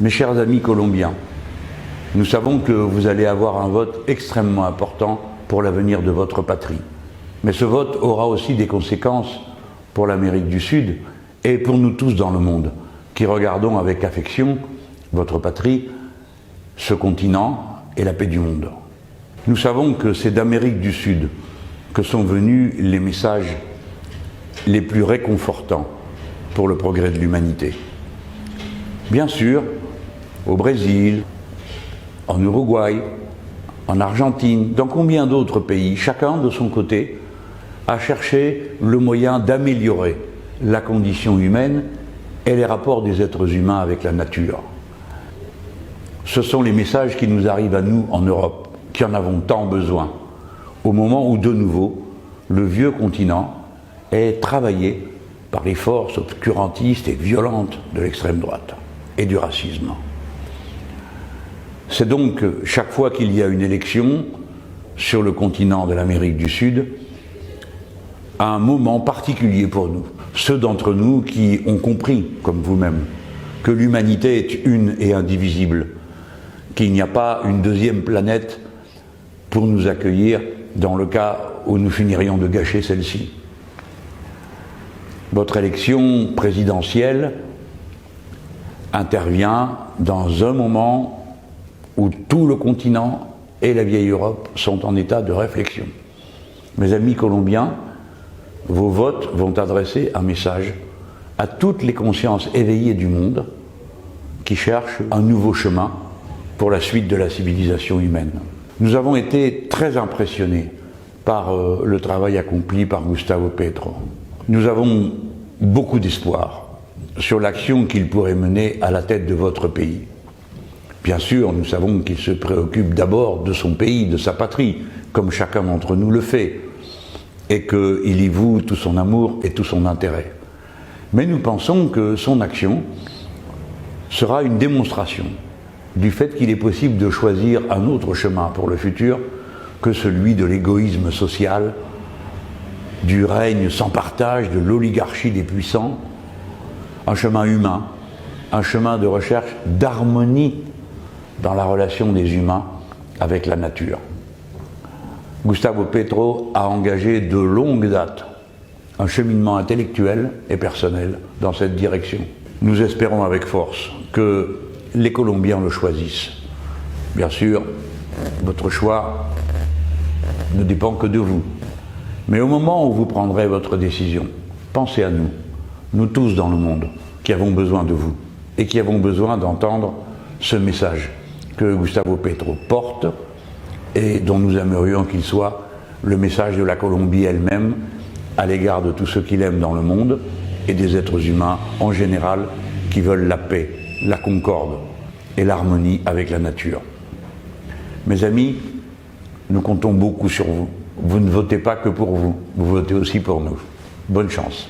Mes chers amis colombiens, nous savons que vous allez avoir un vote extrêmement important pour l'avenir de votre patrie. Mais ce vote aura aussi des conséquences pour l'Amérique du Sud et pour nous tous dans le monde, qui regardons avec affection votre patrie, ce continent et la paix du monde. Nous savons que c'est d'Amérique du Sud que sont venus les messages les plus réconfortants pour le progrès de l'humanité. Bien sûr, au Brésil, en Uruguay, en Argentine, dans combien d'autres pays, chacun de son côté a cherché le moyen d'améliorer la condition humaine et les rapports des êtres humains avec la nature. Ce sont les messages qui nous arrivent à nous en Europe, qui en avons tant besoin, au moment où de nouveau le vieux continent est travaillé par les forces obscurantistes et violentes de l'extrême droite et du racisme. C'est donc chaque fois qu'il y a une élection sur le continent de l'Amérique du Sud, un moment particulier pour nous, ceux d'entre nous qui ont compris, comme vous-même, que l'humanité est une et indivisible, qu'il n'y a pas une deuxième planète pour nous accueillir dans le cas où nous finirions de gâcher celle-ci. Votre élection présidentielle intervient dans un moment où tout le continent et la vieille Europe sont en état de réflexion. Mes amis colombiens, vos votes vont adresser un message à toutes les consciences éveillées du monde qui cherchent un nouveau chemin pour la suite de la civilisation humaine. Nous avons été très impressionnés par le travail accompli par Gustavo Petro. Nous avons beaucoup d'espoir sur l'action qu'il pourrait mener à la tête de votre pays. Bien sûr, nous savons qu'il se préoccupe d'abord de son pays, de sa patrie, comme chacun d'entre nous le fait, et qu'il y voue tout son amour et tout son intérêt. Mais nous pensons que son action sera une démonstration du fait qu'il est possible de choisir un autre chemin pour le futur que celui de l'égoïsme social, du règne sans partage, de l'oligarchie des puissants, un chemin humain, un chemin de recherche d'harmonie dans la relation des humains avec la nature. Gustavo Petro a engagé de longue date un cheminement intellectuel et personnel dans cette direction. Nous espérons avec force que les Colombiens le choisissent. Bien sûr, votre choix ne dépend que de vous. Mais au moment où vous prendrez votre décision, pensez à nous, nous tous dans le monde, qui avons besoin de vous et qui avons besoin d'entendre ce message que Gustavo Petro porte et dont nous aimerions qu'il soit le message de la Colombie elle-même à l'égard de tous ceux qui l'aiment dans le monde et des êtres humains en général qui veulent la paix, la concorde et l'harmonie avec la nature. Mes amis, nous comptons beaucoup sur vous. Vous ne votez pas que pour vous, vous votez aussi pour nous. Bonne chance.